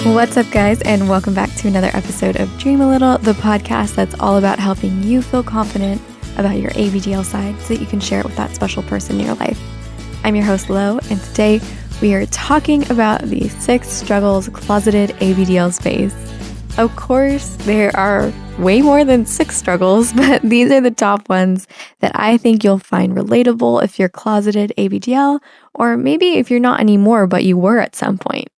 What's up, guys, and welcome back to another episode of Dream a Little, the podcast that's all about helping you feel confident about your ABDL side so that you can share it with that special person in your life. I'm your host, Lo, and today we are talking about the 6 struggles closeted ABDLs face. Of course, there are way more than 6 struggles, but these are the top ones that I think you'll find relatable if you're closeted ABDL, or maybe if you're not anymore, but you were at some point.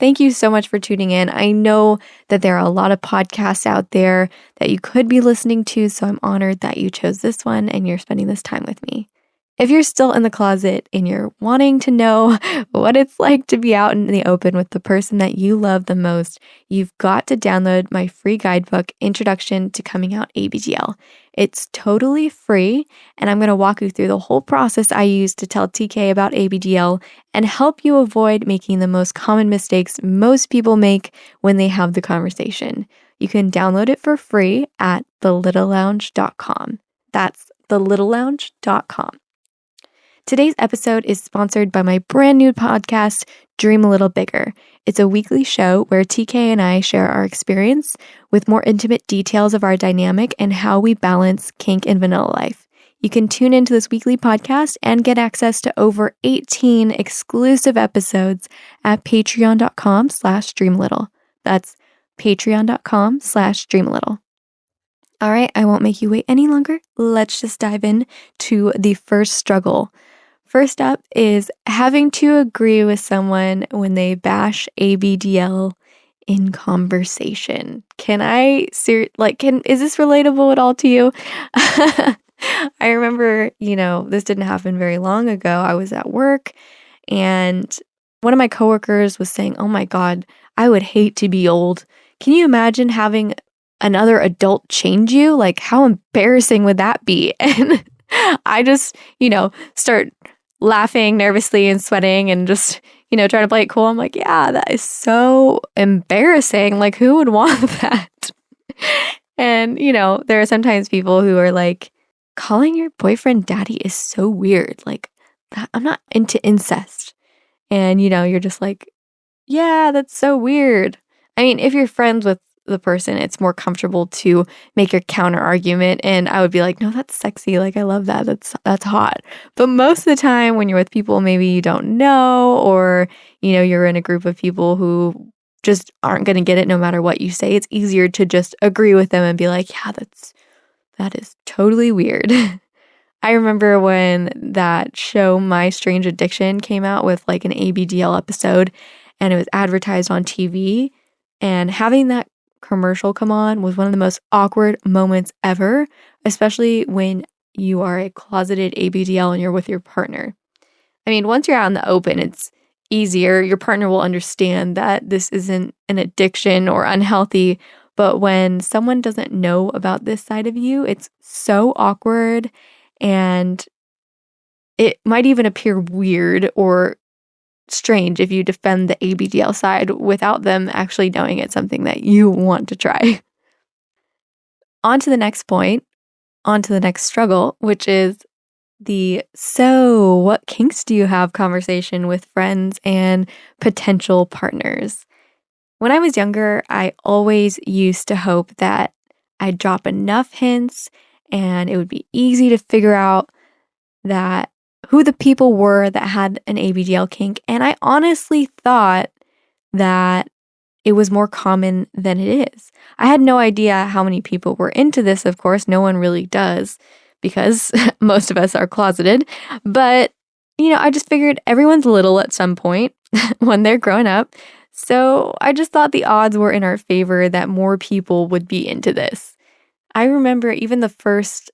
Thank you so much for tuning in. I know that there are a lot of podcasts out there that you could be listening to, so I'm honored that you chose this one and you're spending this time with me. If you're still in the closet and you're wanting to know what it's like to be out in the open with the person that you love the most, you've got to download my free guidebook, Introduction to Coming Out ABDL. It's totally free, and I'm going to walk you through the whole process I use to tell TK about ABDL and help you avoid making the most common mistakes most people make when they have the conversation. You can download it for free at thelittlelounge.com. That's thelittlelounge.com. Today's episode is sponsored by my brand new podcast, Dream a Little Bigger. It's a weekly show where TK and I share our experience with more intimate details of our dynamic and how we balance kink and vanilla life. You can tune into this weekly podcast and get access to over 18 exclusive episodes at patreon.com/dreamlittle. That's patreon.com/dreamlittle. All right, I won't make you wait any longer. Let's just dive in to the first struggle. First up is having to agree with someone when they bash ABDL in conversation. Is this relatable at all to you? I remember, this didn't happen very long ago. I was at work and one of my coworkers was saying, "Oh my God, I would hate to be old. Can you imagine having another adult change you? Like, how embarrassing would that be?" And I just, start laughing nervously and sweating and just, trying to play it cool. I'm like, yeah, that is so embarrassing. Like, who would want that? And, there are sometimes people who are like, calling your boyfriend daddy is so weird. Like, I'm not into incest. And, you're just like, yeah, that's so weird. I mean, if you're friends with the person, it's more comfortable to make your counter argument, and I would be like, no, that's sexy, like I love that, that's hot. But most of the time when you're with people maybe you don't know, or you're in a group of people who just aren't going to get it no matter what you say, it's easier to just agree with them and be like, yeah, that is totally weird. I remember when that show My Strange Addiction came out with like an ABDL episode, and it was advertised on TV, and having that commercial come on was one of the most awkward moments ever, especially when you are a closeted ABDL and you're with your partner. I mean, once you're out in the open, it's easier. Your partner will understand that this isn't an addiction or unhealthy, but when someone doesn't know about this side of you, it's so awkward, and it might even appear weird or strange if you defend the ABDL side without them actually knowing it's something that you want to try. On to the next point, on to the next struggle, which is so what kinks do you have conversation with friends and potential partners. When I was younger, I always used to hope that I'd drop enough hints and it would be easy to figure out that who the people were that had an ABDL kink, and I honestly thought that it was more common than it is. I had no idea how many people were into this, of course. No one really does because most of us are closeted. But, I just figured everyone's little at some point when they're growing up. So I just thought the odds were in our favor that more people would be into this. I remember even the first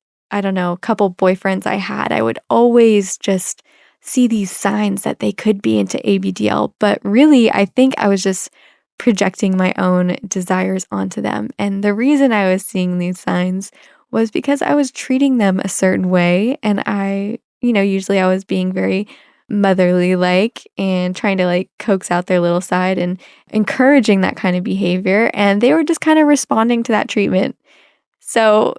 couple boyfriends I had, I would always just see these signs that they could be into ABDL, but really I think I was just projecting my own desires onto them. And the reason I was seeing these signs was because I was treating them a certain way, and usually I was being very motherly like and trying to like coax out their little side and encouraging that kind of behavior, and they were just kind of responding to that treatment. So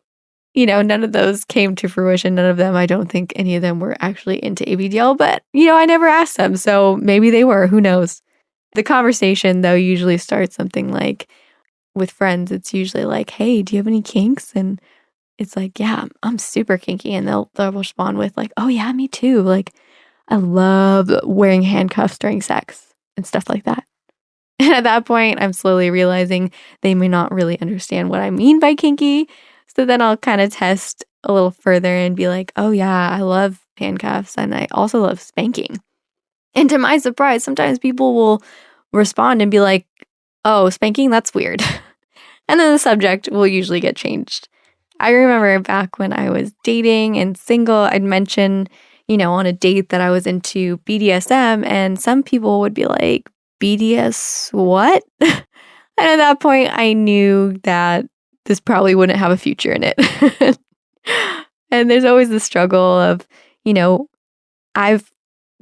none of those came to fruition. None of them, I don't think any of them were actually into ABDL, but, I never asked them. So maybe they were, who knows? The conversation, though, usually starts something like, with friends, it's usually like, "Hey, do you have any kinks?" And it's like, "Yeah, I'm super kinky." And they'll respond with like, "Oh yeah, me too. Like, I love wearing handcuffs during sex," and stuff like that. And at that point, I'm slowly realizing they may not really understand what I mean by kinky. So then I'll kind of test a little further and be like, "Oh yeah, I love handcuffs and I also love spanking." And to my surprise, sometimes people will respond and be like, "Oh, spanking, that's weird." And then the subject will usually get changed. I remember back when I was dating and single, I'd mention, on a date that I was into BDSM, and some people would be like, "BDS what?" And at that point, I knew that this probably wouldn't have a future in it. And there's always the struggle of, you know, I've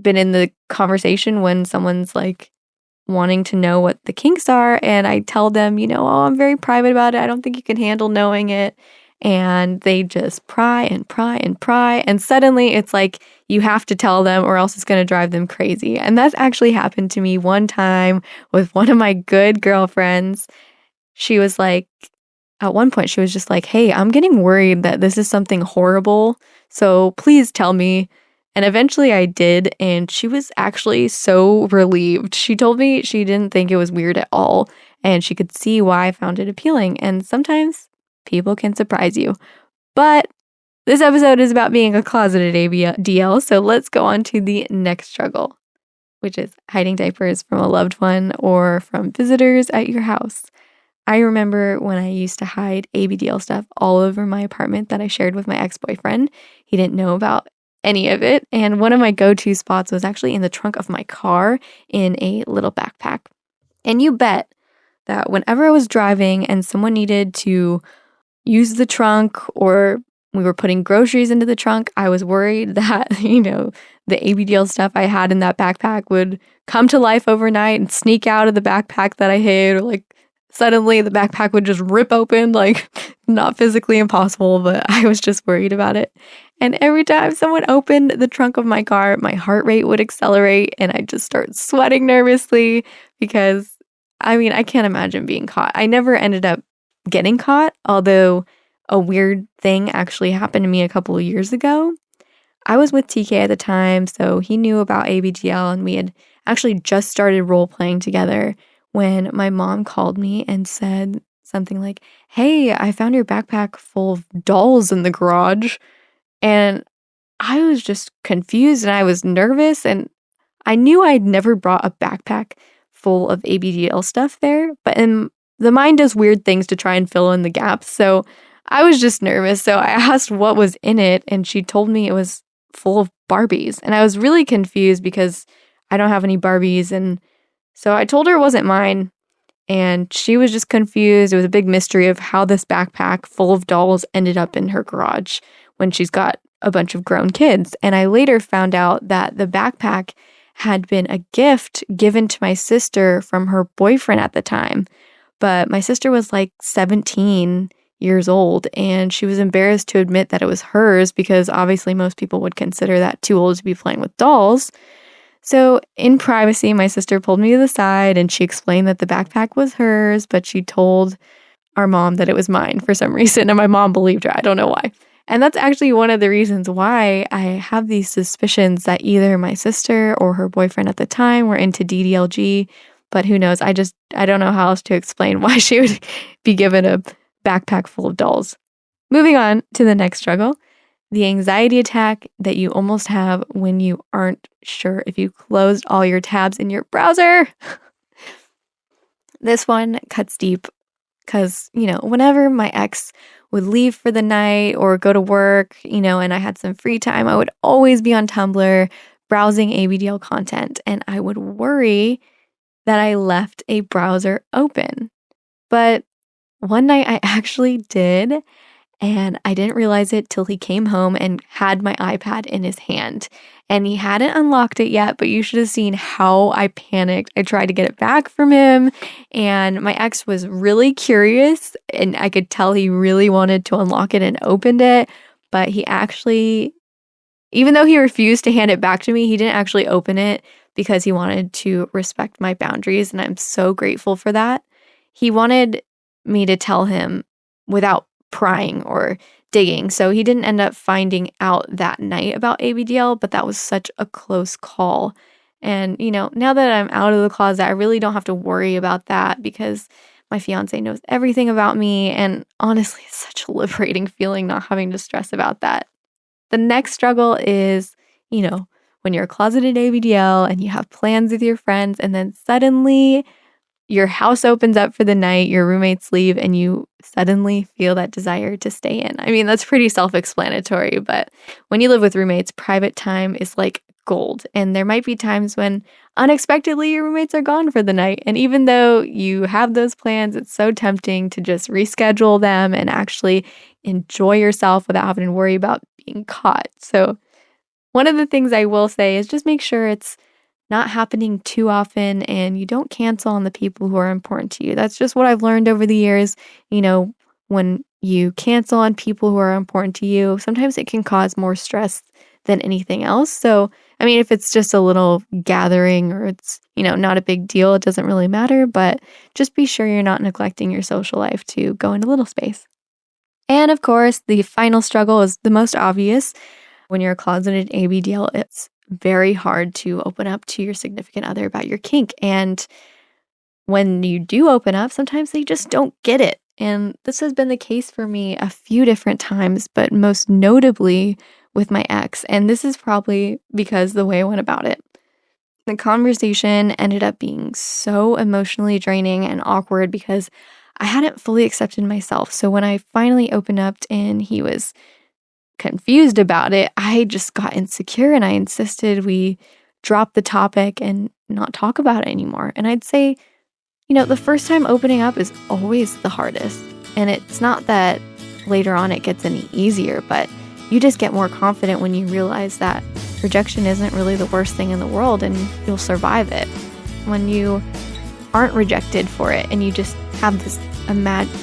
been in the conversation when someone's like wanting to know what the kinks are, and I tell them, "Oh, I'm very private about it. I don't think you can handle knowing it." And they just pry and pry and pry, and suddenly it's like you have to tell them or else it's going to drive them crazy. And that's actually happened to me one time with one of my good girlfriends. She was like, at one point, she was just like, "Hey, I'm getting worried that this is something horrible, so please tell me." And eventually I did, and she was actually so relieved. She told me she didn't think it was weird at all, and she could see why I found it appealing. And sometimes people can surprise you. But this episode is about being a closeted ABDL, so let's go on to the next struggle, which is hiding diapers from a loved one or from visitors at your house. I remember when I used to hide ABDL stuff all over my apartment that I shared with my ex-boyfriend. He didn't know about any of it, and one of my go-to spots was actually in the trunk of my car in a little backpack. And you bet that whenever I was driving and someone needed to use the trunk or we were putting groceries into the trunk, I was worried that, the ABDL stuff I had in that backpack would come to life overnight and sneak out of the backpack that I hid, or like suddenly the backpack would just rip open, like not physically impossible, but I was just worried about it. And every time someone opened the trunk of my car, my heart rate would accelerate and I'd just start sweating nervously because, I can't imagine being caught. I never ended up getting caught, although a weird thing actually happened to me a couple of years ago. I was with TK at the time, so he knew about ABDL, and we had actually just started role playing together when my mom called me and said something like, "Hey, I found your backpack full of dolls in the garage." And I was just confused and I was nervous, and I knew I'd never brought a backpack full of ABDL stuff there, but the mind does weird things to try and fill in the gaps. So I was just nervous. So I asked what was in it, and she told me it was full of Barbies. And I was really confused because I don't have any Barbies. And so I told her it wasn't mine. And she was just confused. It was a big mystery of how this backpack full of dolls ended up in her garage when she's got a bunch of grown kids. And I later found out that the backpack had been a gift given to my sister from her boyfriend at the time. But my sister was like 17 years old, and she was embarrassed to admit that it was hers because obviously most people would consider that too old to be playing with dolls. So in privacy, my sister pulled me to the side and she explained that the backpack was hers, but she told our mom that it was mine for some reason, and my mom believed her. I don't know why. And that's actually one of the reasons why I have these suspicions that either my sister or her boyfriend at the time were into DDLG, but who knows? I don't know how else to explain why she would be given a backpack full of dolls. Moving on to the next struggle, the anxiety attack that you almost have when you aren't sure if you closed all your tabs in your browser. This one cuts deep because, whenever my ex would leave for the night or go to work, and I had some free time, I would always be on Tumblr browsing ABDL content, and I would worry that I left a browser open. But one night I actually did, and I didn't realize it till he came home and had my iPad in his hand. And he hadn't unlocked it yet, but you should have seen how I panicked. I tried to get it back from him, and my ex was really curious, and I could tell he really wanted to unlock it and opened it. But he actually, even though he refused to hand it back to me, he didn't actually open it because he wanted to respect my boundaries, and I'm so grateful for that. He wanted me to tell him without prying or digging, so he didn't end up finding out that night about ABDL, but that was such a close call. And, now that I'm out of the closet, I really don't have to worry about that because my fiance knows everything about me. And honestly, it's such a liberating feeling not having to stress about that. The next struggle is, when you're a closeted ABDL and you have plans with your friends, and then suddenly your house opens up for the night, your roommates leave, and you suddenly feel that desire to stay in. I mean, that's pretty self-explanatory, but when you live with roommates, private time is like gold. And there might be times when unexpectedly your roommates are gone for the night. And even though you have those plans, it's so tempting to just reschedule them and actually enjoy yourself without having to worry about being caught. So one of the things I will say is just make sure it's not happening too often and you don't cancel on the people who are important to you. That's just what I've learned over the years. When you cancel on people who are important to you, sometimes it can cause more stress than anything else. So, if it's just a little gathering or it's, not a big deal, it doesn't really matter, but just be sure you're not neglecting your social life to go into little space. And of course, the final struggle is the most obvious. When you're a closeted ABDL, it's very hard to open up to your significant other about your kink. And when you do open up, sometimes they just don't get it. And this has been the case for me a few different times, but most notably with my ex. And this is probably because the way I went about it. The conversation ended up being so emotionally draining and awkward because I hadn't fully accepted myself. So when I finally opened up and he was confused about it, I just got insecure and I insisted we drop the topic and not talk about it anymore. And I'd say, the first time opening up is always the hardest. And it's not that later on it gets any easier, but you just get more confident when you realize that rejection isn't really the worst thing in the world and you'll survive it. When you aren't rejected for it and you just have this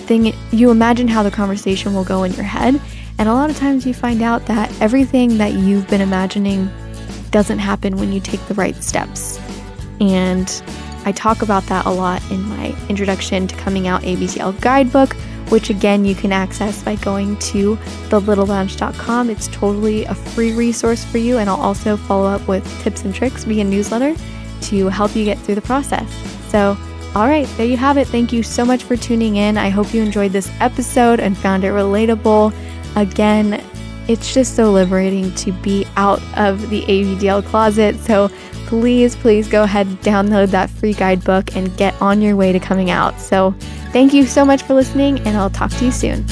thing, you imagine how the conversation will go in your head. And a lot of times you find out that everything that you've been imagining doesn't happen when you take the right steps. And I talk about that a lot in my Introduction to Coming Out ABDL guidebook, which again, you can access by going to thelittlelounge.com. It's totally a free resource for you. And I'll also follow up with tips and tricks via newsletter to help you get through the process. So, all right, there you have it. Thank you so much for tuning in. I hope you enjoyed this episode and found it relatable. Again, it's just so liberating to be out of the ABDL closet. So please go ahead and download that free guidebook and get on your way to coming out. So thank you so much for listening, and I'll talk to you soon.